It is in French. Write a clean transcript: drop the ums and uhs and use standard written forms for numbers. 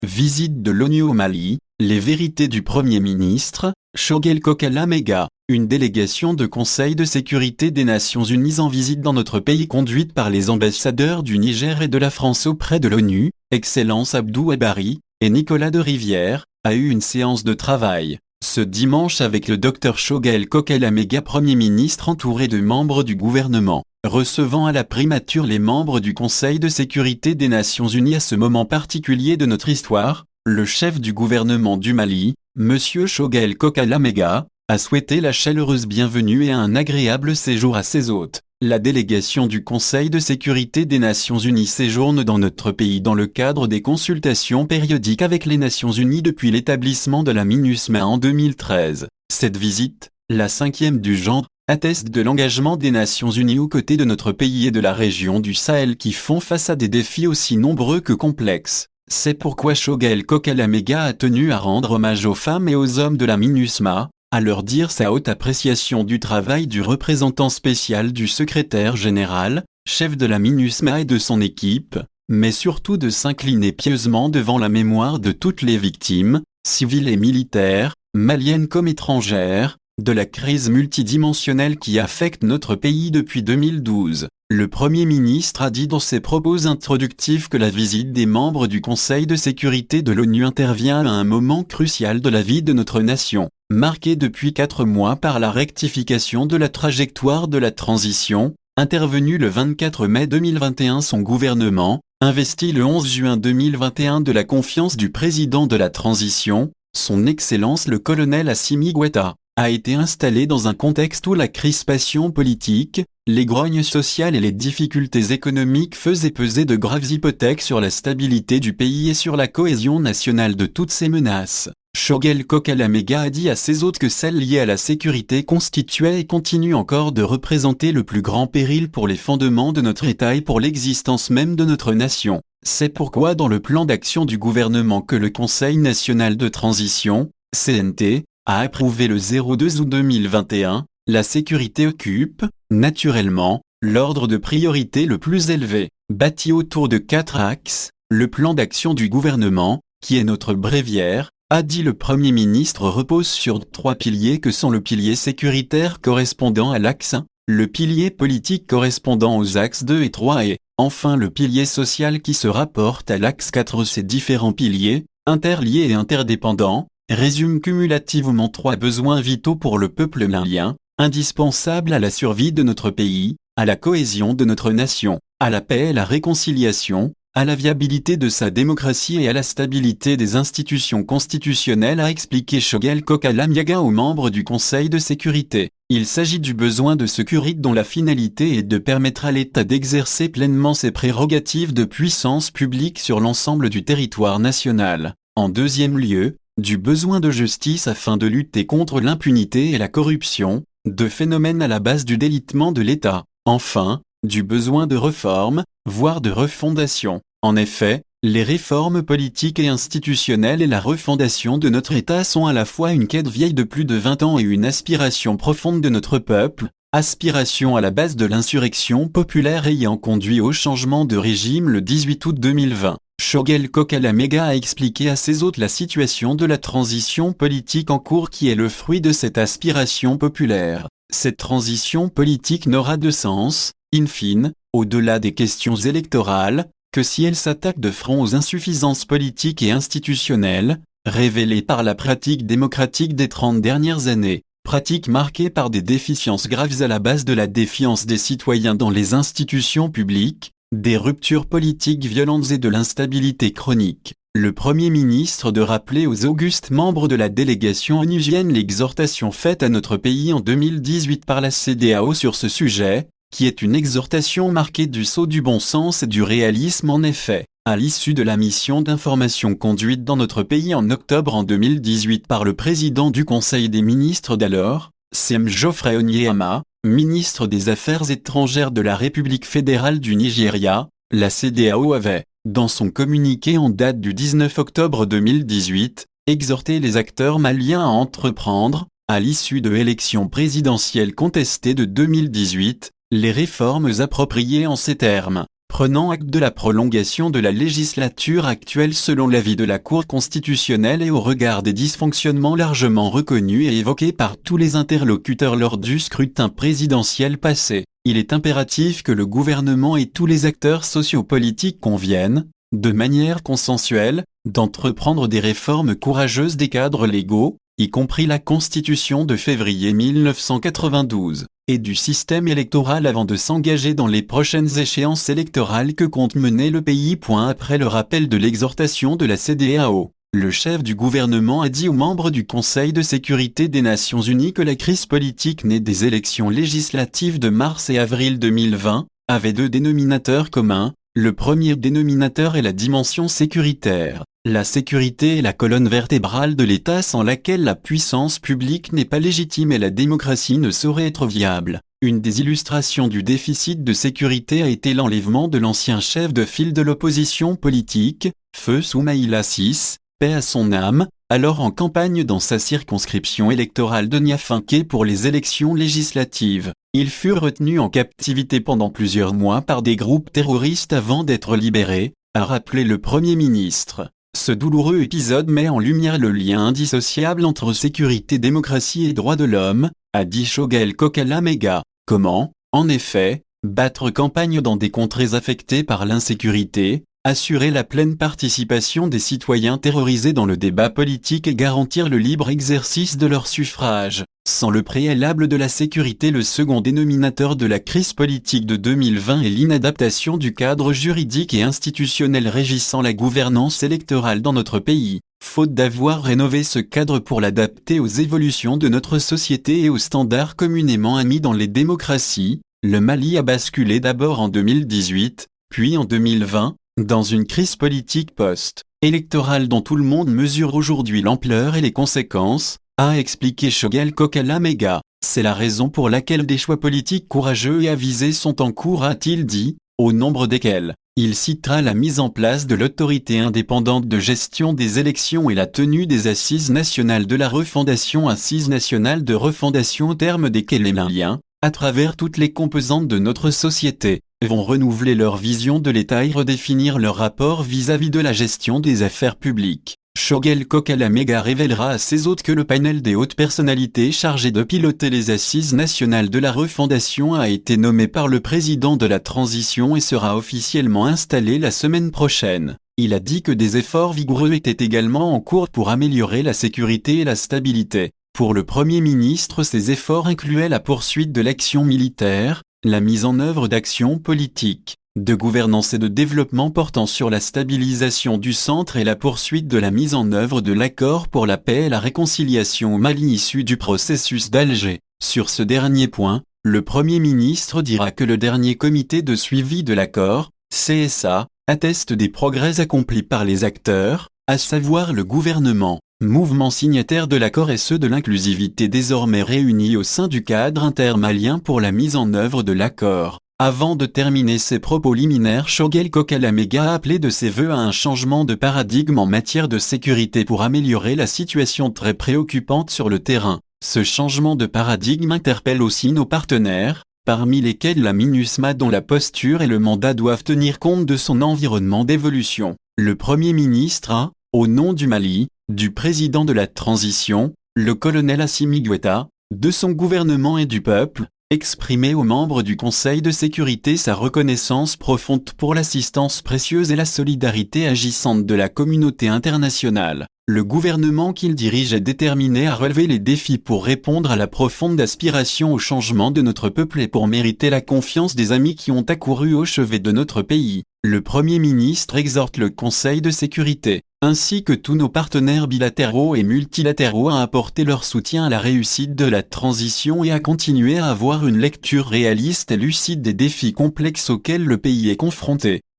Visite de l'ONU au Mali, les vérités du Premier ministre, Choguel Kokala Maïga, une délégation de Conseil de sécurité des Nations Unies en visite dans notre pays conduite par les ambassadeurs du Niger et de la France auprès de l'ONU, Excellence Abdou Abari, et Nicolas de Rivière, a eu une séance de travail, ce dimanche avec le Dr Choguel Kokala Maïga Premier ministre entouré de membres du gouvernement, recevant à la primature les membres du Conseil de sécurité des Nations Unies à ce moment particulier de notre histoire. Le chef du gouvernement du Mali, M. Choguel Kokala Maïga, a souhaité la chaleureuse bienvenue et un agréable séjour à ses hôtes. La délégation du Conseil de sécurité des Nations Unies séjourne dans notre pays dans le cadre des consultations périodiques avec les Nations Unies depuis l'établissement de la MINUSMA en 2013. Cette visite, la 5e du genre, atteste de l'engagement des Nations Unies aux côtés de notre pays et de la région du Sahel qui font face à des défis aussi nombreux que complexes. C'est pourquoi Choguel Kokala Maïga a tenu à rendre hommage aux femmes et aux hommes de la MINUSMA, à leur dire sa haute appréciation du travail du représentant spécial du secrétaire général, chef de la MINUSMA et de son équipe, mais surtout de s'incliner pieusement devant la mémoire de toutes les victimes, civiles et militaires, maliennes comme étrangères, de la crise multidimensionnelle qui affecte notre pays depuis 2012. Le Premier ministre a dit dans ses propos introductifs que la visite des membres du Conseil de sécurité de l'ONU intervient à un moment crucial de la vie de notre nation, marqué depuis 4 mois par la rectification de la trajectoire de la transition, intervenue le 24 mai 2021. Son gouvernement, investi le 11 juin 2021 de la confiance du président de la transition, son Excellence le colonel Assimi Goïta, a été installé dans un contexte où la crispation politique, les grognes sociales et les difficultés économiques faisaient peser de graves hypothèques sur la stabilité du pays et sur la cohésion nationale. De toutes ces menaces, Choguel Kokala Maïga a dit à ses hôtes que celles liées à la sécurité constituaient et continuent encore de représenter le plus grand péril pour les fondements de notre État et pour l'existence même de notre nation. C'est pourquoi dans le plan d'action du gouvernement que le Conseil national de transition, CNT, a approuvé le 02 août 2021, la sécurité occupe, naturellement, l'ordre de priorité le plus élevé. Bâti autour de 4 axes, le plan d'action du gouvernement, qui est notre bréviaire, a dit le Premier ministre, repose sur 3 piliers que sont le pilier sécuritaire correspondant à l'axe 1, le pilier politique correspondant aux axes 2 et 3 et, enfin le pilier social qui se rapporte à l'axe 4. Ces différents piliers, interliés et interdépendants, résume cumulativement 3 besoins vitaux pour le peuple malien, indispensables à la survie de notre pays, à la cohésion de notre nation, à la paix et la réconciliation, à la viabilité de sa démocratie et à la stabilité des institutions constitutionnelles, a expliqué Choguel Kokala Maïga aux membres du Conseil de sécurité. Il s'agit du besoin de sécurité dont la finalité est de permettre à l'État d'exercer pleinement ses prérogatives de puissance publique sur l'ensemble du territoire national. En deuxième lieu, du besoin de justice afin de lutter contre l'impunité et la corruption, deux phénomènes à la base du délitement de l'État. Enfin, du besoin de réforme, voire de refondation. En effet, les réformes politiques et institutionnelles et la refondation de notre État sont à la fois une quête vieille de plus de 20 ans et une aspiration profonde de notre peuple, aspiration à la base de l'insurrection populaire ayant conduit au changement de régime le 18 août 2020. Choguel Kokala Maïga a expliqué à ses hôtes la situation de la transition politique en cours qui est le fruit de cette aspiration populaire. Cette transition politique n'aura de sens, in fine, au-delà des questions électorales, que si elle s'attaque de front aux insuffisances politiques et institutionnelles, révélées par la pratique démocratique des 30 dernières années, pratique marquée par des déficiences graves à la base de la défiance des citoyens dans les institutions publiques, des ruptures politiques violentes et de l'instabilité chronique. Le Premier ministre de rappeler aux augustes membres de la délégation onusienne l'exhortation faite à notre pays en 2018 par la CEDEAO sur ce sujet, qui est une exhortation marquée du sceau du bon sens et du réalisme. En effet, à l'issue de la mission d'information conduite dans notre pays en octobre en 2018 par le président du Conseil des ministres d'alors, Siem Geoffrey Onyeama, ministre des Affaires étrangères de la République fédérale du Nigeria, la CEDEAO avait, dans son communiqué en date du 19 octobre 2018, exhorté les acteurs maliens à entreprendre, à l'issue de l'élection présidentielle contestée de 2018, les réformes appropriées en ces termes. Prenant acte de la prolongation de la législature actuelle selon l'avis de la Cour constitutionnelle et au regard des dysfonctionnements largement reconnus et évoqués par tous les interlocuteurs lors du scrutin présidentiel passé, il est impératif que le gouvernement et tous les acteurs sociopolitiques conviennent, de manière consensuelle, d'entreprendre des réformes courageuses des cadres légaux, y compris la Constitution de février 1992, et du système électoral avant de s'engager dans les prochaines échéances électorales que compte mener le pays. Après le rappel de l'exhortation de la CEDEAO, le chef du gouvernement a dit aux membres du Conseil de sécurité des Nations Unies que la crise politique née des élections législatives de mars et avril 2020 avait deux dénominateurs communs. Le premier dénominateur est la dimension sécuritaire. La sécurité est la colonne vertébrale de l'État sans laquelle la puissance publique n'est pas légitime et la démocratie ne saurait être viable. Une des illustrations du déficit de sécurité a été l'enlèvement de l'ancien chef de file de l'opposition politique, Feu Soumaïla Ciss, paix à son âme, alors en campagne dans sa circonscription électorale de Niafinké pour les élections législatives. Il fut retenu en captivité pendant plusieurs mois par des groupes terroristes avant d'être libéré, a rappelé le Premier ministre. Ce douloureux épisode met en lumière le lien indissociable entre sécurité, démocratie et droits de l'homme, a dit Shogel Kokalamega. Comment, en effet, battre campagne dans des contrées affectées par l'insécurité, assurer la pleine participation des citoyens terrorisés dans le débat politique et garantir le libre exercice de leur suffrage. Sans le préalable de la sécurité, le second dénominateur de la crise politique de 2020 est l'inadaptation du cadre juridique et institutionnel régissant la gouvernance électorale dans notre pays. Faute d'avoir rénové ce cadre pour l'adapter aux évolutions de notre société et aux standards communément admis dans les démocraties, le Mali a basculé d'abord en 2018, puis en 2020, dans une crise politique post-électorale dont tout le monde mesure aujourd'hui l'ampleur et les conséquences, a expliqué Shogel Kokalamega. C'est la raison pour laquelle des choix politiques courageux et avisés sont en cours, a-t-il dit, au nombre desquels il citera la mise en place de l'autorité indépendante de gestion des élections et la tenue des assises nationales de la refondation, assises nationales de refondation au terme desquelles les Maliens, à travers toutes les composantes de notre société, vont renouveler leur vision de l'État et redéfinir leur rapport vis-à-vis de la gestion des affaires publiques. Shogel Kokalamega révélera à ses hôtes que le panel des hautes personnalités chargées de piloter les assises nationales de la refondation a été nommé par le président de la transition et sera officiellement installé la semaine prochaine. Il a dit que des efforts vigoureux étaient également en cours pour améliorer la sécurité et la stabilité. Pour le Premier ministre, ces efforts incluaient la poursuite de l'action militaire, la mise en œuvre d'actions politiques, de gouvernance et de développement portant sur la stabilisation du centre et la poursuite de la mise en œuvre de l'accord pour la paix et la réconciliation au Mali issu du processus d'Alger. Sur ce dernier point, le Premier ministre dira que le dernier comité de suivi de l'accord, CSA, atteste des progrès accomplis par les acteurs, à savoir le gouvernement, mouvement signataire de l'accord et ceux de l'inclusivité désormais réunis au sein du cadre intermalien pour la mise en œuvre de l'accord. Avant de terminer ses propos liminaires, Shogel Kokalamega a appelé de ses vœux à un changement de paradigme en matière de sécurité pour améliorer la situation très préoccupante sur le terrain. Ce changement de paradigme interpelle aussi nos partenaires, parmi lesquels la MINUSMA dont la posture et le mandat doivent tenir compte de son environnement d'évolution. Le Premier ministre a, au nom du Mali, du président de la transition, le colonel Assimi Goïta, de son gouvernement et du peuple, exprimé aux membres du Conseil de sécurité sa reconnaissance profonde pour l'assistance précieuse et la solidarité agissante de la communauté internationale. Le gouvernement qu'il dirige est déterminé à relever les défis pour répondre à la profonde aspiration au changement de notre peuple et pour mériter la confiance des amis qui ont accouru au chevet de notre pays. Le Premier ministre exhorte le Conseil de sécurité, ainsi que tous nos partenaires bilatéraux et multilatéraux à apporter leur soutien à la réussite de la transition et à continuer à avoir une lecture réaliste et lucide des défis complexes auxquels le pays est confronté.